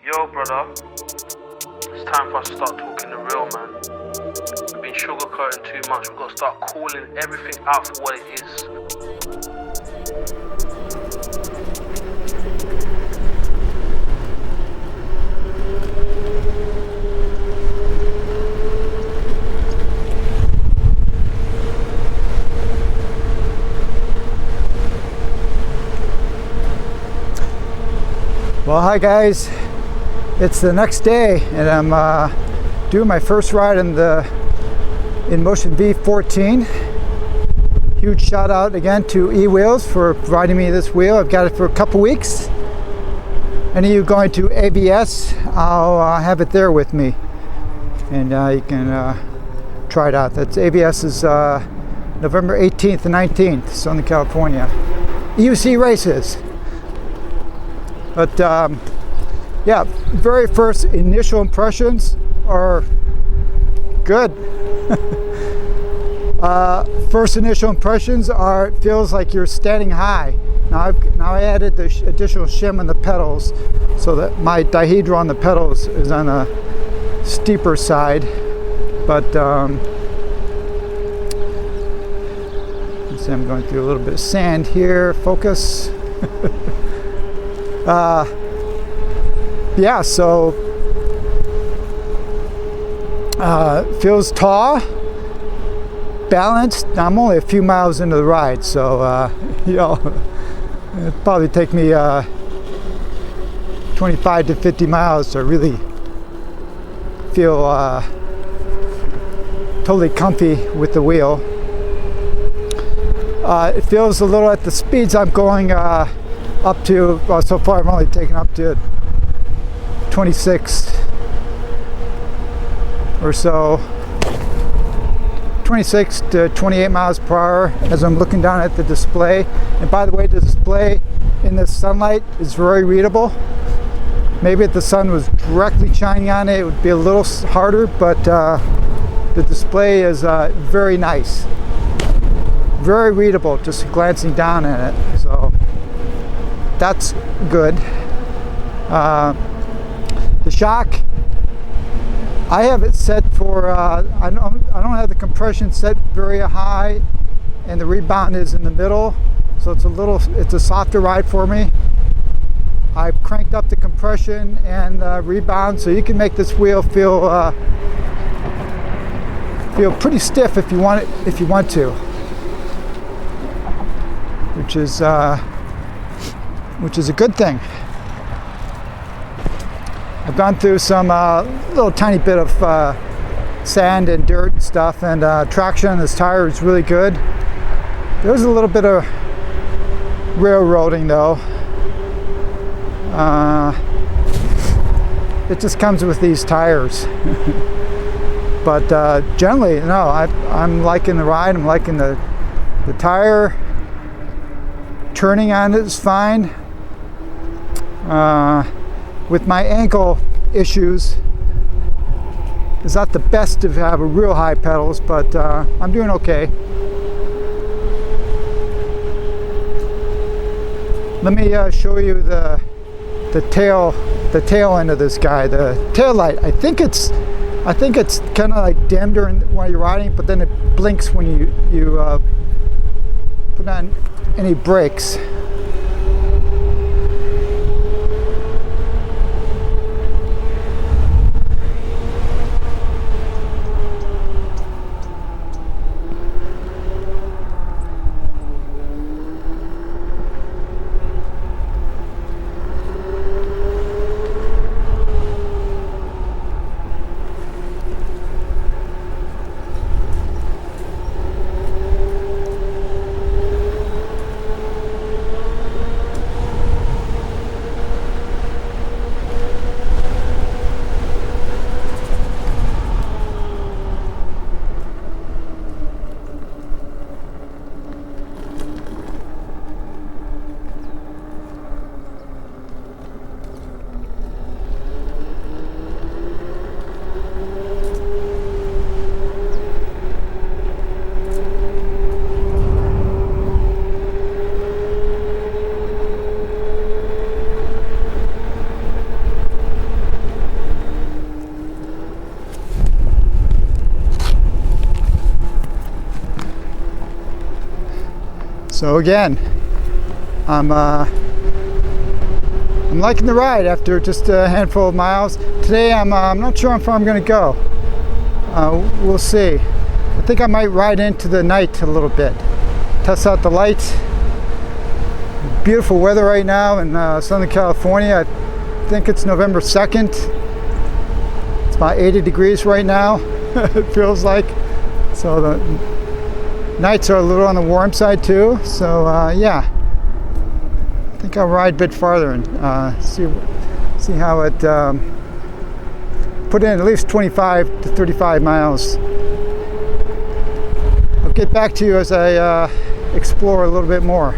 Yo, brother, it's time for us to start talking the real, man. We've been sugarcoating too much. We've got to start calling everything out for what it is. Well, hi guys, it's the next day and I'm doing my first ride in the Inmotion V14. Huge shout out again to eWheels for providing me this wheel. I've got it for a couple weeks. Any of you going to ABS, I'll have it there with me and you can try it out. That's ABS is November 18th and 19th, Southern California. EUC races. But yeah, very first initial impressions are good. First initial impressions are, it feels like you're standing high. Now I added the additional shim on the pedals so that my dihedral on the pedals is on a steeper side. But you see I'm going through a little bit of sand here. Focus. Yeah, so feels tall, balanced. Now, I'm only a few miles into the ride, so you know, it'll probably take me 25 to 50 miles to really feel totally comfy with the wheel. It feels a little, at the speeds I'm going up to, well, so far I've only taken up to 26 or so, 26 to 28 miles per hour as I'm looking down at the display. And by the way, the display in the sunlight is very readable. Maybe if the sun was directly shining on it, it would be a little harder, but the display is very nice, very readable just glancing down at it. So that's good. The shock, I have it set for, I don't have the compression set very high, and the rebound is in the middle, so it's a softer ride for me. I've cranked up the compression and rebound, so you can make this wheel feel pretty stiff if you want to, which is a good thing. I've gone through some little tiny bit of sand and dirt and stuff, and traction on this tire is really good. There's a little bit of railroading though. It just comes with these tires. But generally, no, I'm liking the ride. I'm liking the tire. Turning on it is fine. With my ankle issues, it's not the best to have a real high pedals, but I'm doing okay. Let me show you the tail end of this guy. The tail light. I think it's kind of like dim while you're riding, but then it blinks when you put on any brakes. So again, I'm liking the ride after just a handful of miles. Today I'm not sure how far I'm going to go. We'll see. I think I might ride into the night a little bit, test out the lights. Beautiful weather right now in Southern California. I think it's November 2nd. It's about 80 degrees right now. It feels like. So the nights are a little on the warm side too. So yeah, I think I'll ride a bit farther and see how it. Put in at least 25 to 35 miles. I'll get back to you as I explore a little bit more.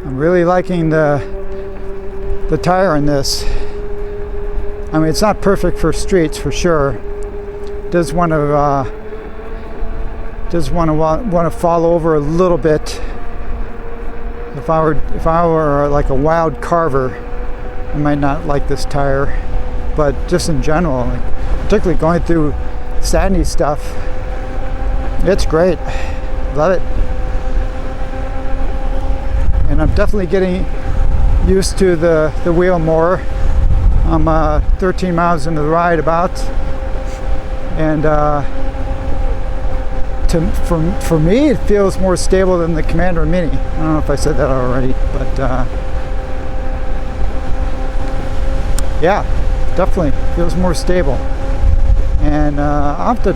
I'm really liking the tire on this. I mean, it's not perfect for streets for sure. It does want to fall over a little bit. If I were like a wild carver, I might not like this tire. But just in general, like, particularly going through sandy stuff, it's great. Love it. And I'm definitely getting used to the wheel more. I'm 13 miles into the ride about, and for me it feels more stable than the Commander Mini. I don't know if I said that already, but yeah, definitely feels more stable. And I'll have to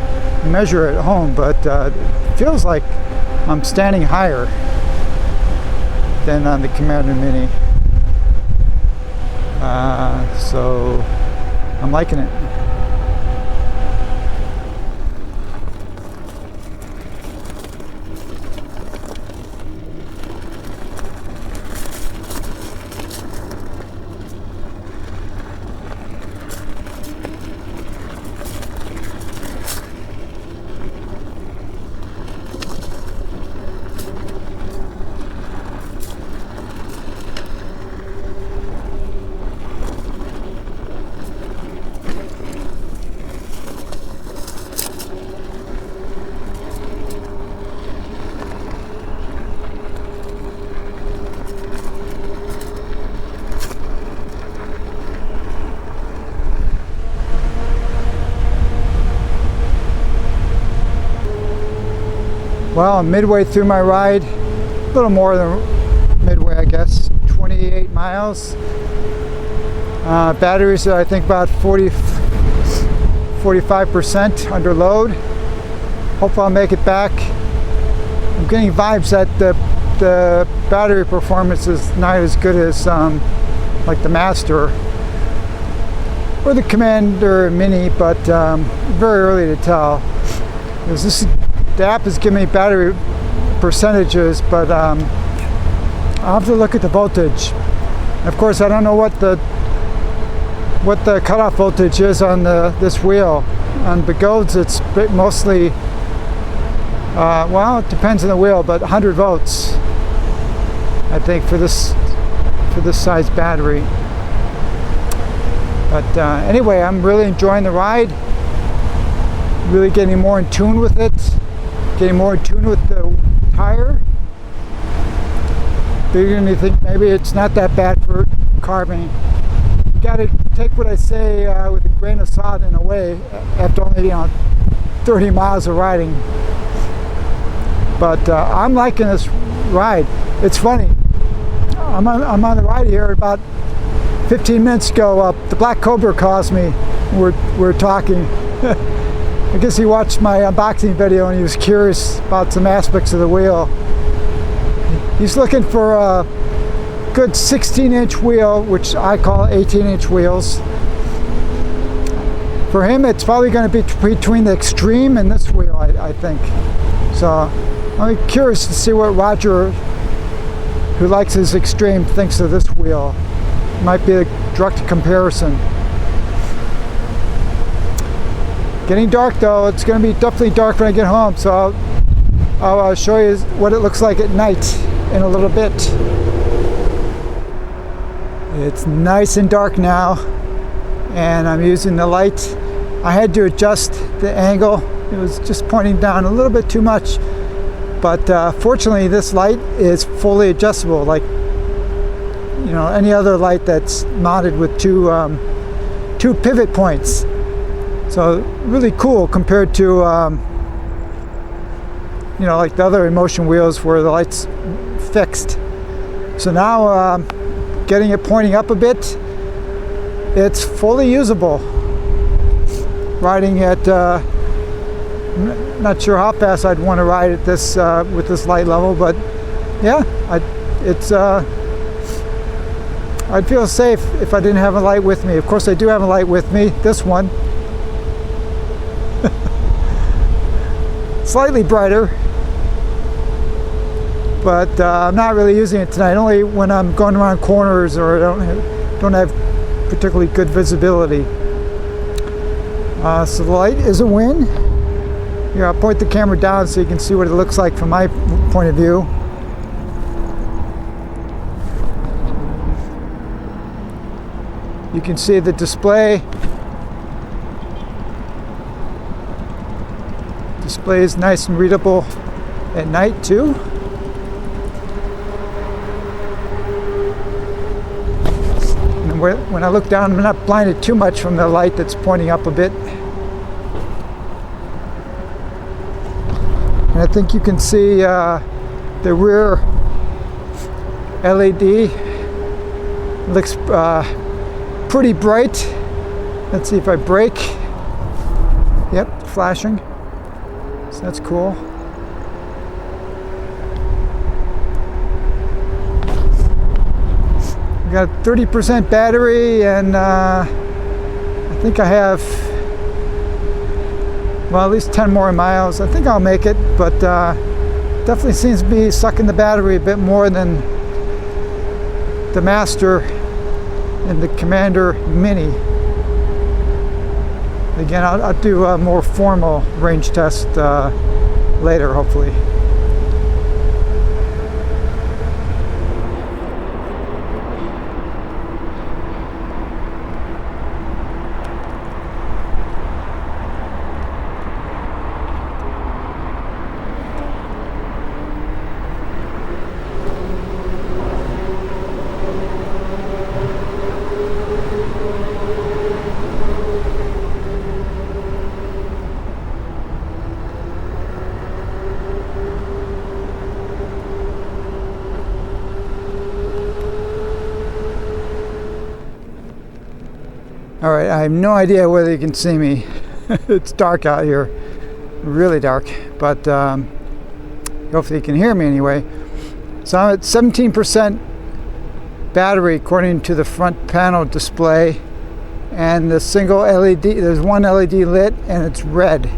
measure at home, but it feels like I'm standing higher than on the Commander Mini. So I'm liking it. Well, I'm midway through my ride, a little more than midway, I guess, 28 miles. Batteries are, I think, about 45% under load. Hopefully I'll make it back. I'm getting vibes that the battery performance is not as good as like the Master or the Commander Mini, but very early to tell. The app is giving me battery percentages, but I'll have to look at the voltage. Of course, I don't know what the cutoff voltage is on this wheel. On the Golds, it's mostly well, it depends on the wheel, but 100 volts, I think, for this size battery. But anyway, I'm really enjoying the ride. Really getting more in tune with it. Getting more in tune with the tire. Beginning to think maybe it's not that bad for carving. You got to take what I say with a grain of salt in a way. After only 30 miles of riding. But I'm liking this ride. It's funny. I'm on the ride here. About 15 minutes ago, the Black Cobra calls me. We're talking. I guess he watched my unboxing video and he was curious about some aspects of the wheel. He's looking for a good 16-inch wheel, which I call 18-inch wheels. For him, it's probably going to be between the Extreme and this wheel, I think. So I'm curious to see what Roger, who likes his Extreme, thinks of this wheel. Might be a direct comparison. Getting dark though. It's going to be definitely dark when I get home, so I'll show you what it looks like at night in a little bit. It's nice and dark now, and I'm using the light. I had to adjust the angle. It was just pointing down a little bit too much, but fortunately this light is fully adjustable, like any other light that's mounted with two pivot points. So really cool compared to like the other Inmotion wheels where the light's fixed. So now getting it pointing up a bit, it's fully usable. Riding at not sure how fast I'd want to ride at this with this light level, but yeah, I'd feel safe if I didn't have a light with me. Of course, I do have a light with me. This one, slightly brighter, but I'm not really using it tonight. Only when I'm going around corners or I don't have particularly good visibility. So the light is a win. Here, I'll point the camera down so you can see what it looks like from my point of view. You can see the display. Display is nice and readable at night too. And when I look down, I'm not blinded too much from the light that's pointing up a bit. And I think you can see the rear LED looks pretty bright. Let's see if I brake. Yep, flashing. So that's cool. We got 30% battery, and I think I have, well, at least 10 more miles. I think I'll make it, but definitely seems to be sucking the battery a bit more than the Master and the Commander Mini. Again, I'll do a more formal range test later, hopefully. All right, I have no idea whether you can see me. It's dark out here, really dark, but hopefully you can hear me anyway. So I'm at 17% battery according to the front panel display, and the single LED, there's one LED lit and it's red.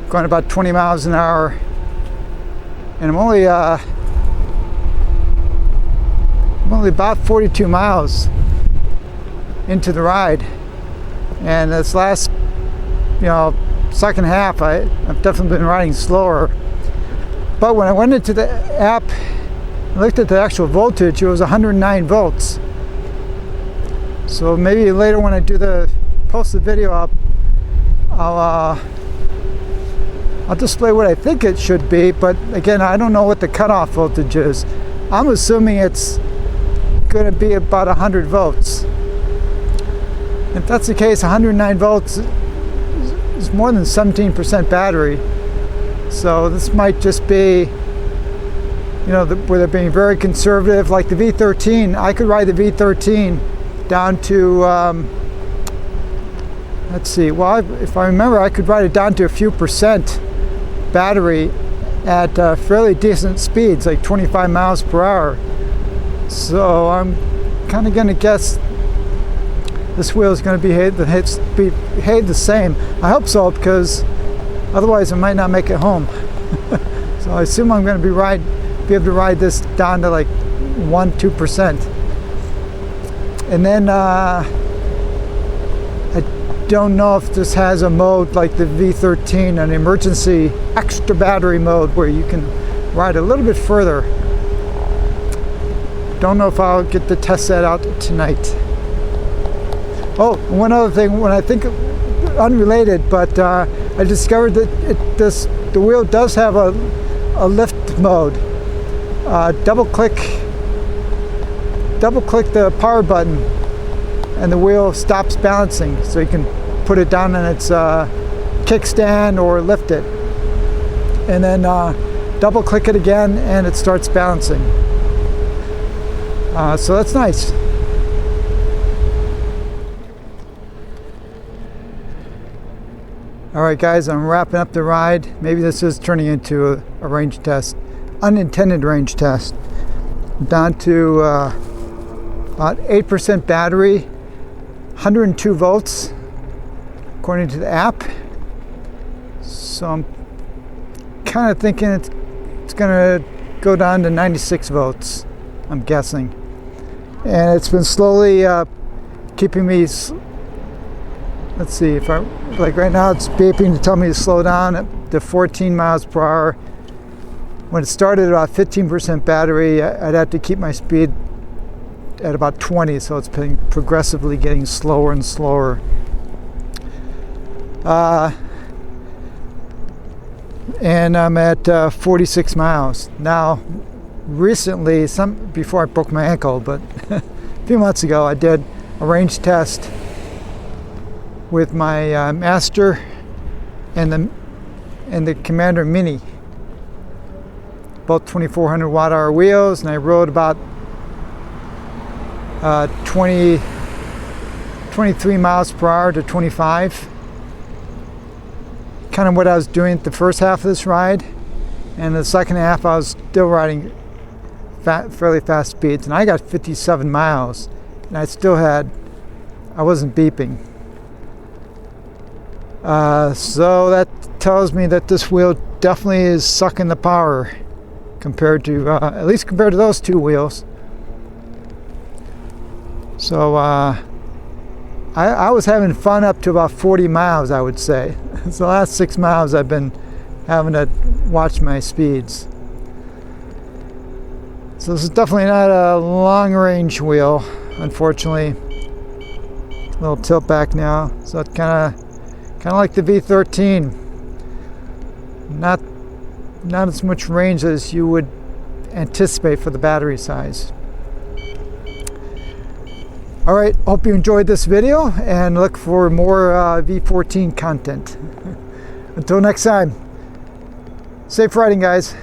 Going about 20 miles an hour, and I'm only about 42 miles into the ride, and this last, second half, I've definitely been riding slower. But when I went into the app and looked at the actual voltage, it was 109 volts. So maybe later when I post the video, I'll display what I think it should be. But again, I don't know what the cutoff voltage is. I'm assuming it's going to be about 100 volts. If that's the case, 109 volts is more than 17% battery. So this might just be, where they're being very conservative. Like the V13, I could ride the V13 down to, let's see, well, if I remember, I could ride it down to a few percent battery at fairly decent speeds, like 25 miles per hour. So I'm kind of going to guess this wheel is going to behave the same. I hope so, because otherwise I might not make it home. So I assume I'm going to be able to ride this down to like 1-2%. And then I don't know if this has a mode like the V13, an emergency extra battery mode where you can ride a little bit further. Don't know if I'll get to test that out tonight. Oh, one other thing, when I think unrelated, but I discovered that the wheel does have a lift mode. Double click the power button and the wheel stops balancing, so you can put it down on its kickstand or lift it, and then double click it again and it starts balancing. So that's nice. Alright guys, I'm wrapping up the ride. Maybe this is turning into a range test, unintended range test. Down to about 8% battery, 102 volts according to the app. So I'm kind of thinking it's going to go down to 96 volts, I'm guessing. And it's been slowly keeping me, let's see, if I, like right now it's beeping to tell me to slow down at to 14 miles per hour. When it started at about 15% battery, I'd have to keep my speed at about 20, so it's been progressively getting slower and slower. And I'm at 46 miles. Now, recently, before I broke my ankle, but a few months ago, I did a range test with my Master and the Commander Mini, both 2400 watt-hour wheels, and I rode about 23 miles per hour to 25. Kind of what I was doing the first half of this ride, and the second half I was still riding fairly fast speeds, and I got 57 miles, and I wasn't beeping. So that tells me that this wheel definitely is sucking the power compared to, at least compared to those two wheels. So I was having fun up to about 40 miles, I would say. So the last 6 miles I've been having to watch my speeds. So this is definitely not a long range wheel, unfortunately. A little tilt back now, so it's kind of like the V13. Not as much range as you would anticipate for the battery size. Alright, hope you enjoyed this video and look for more V14 content. Until next time, safe riding guys.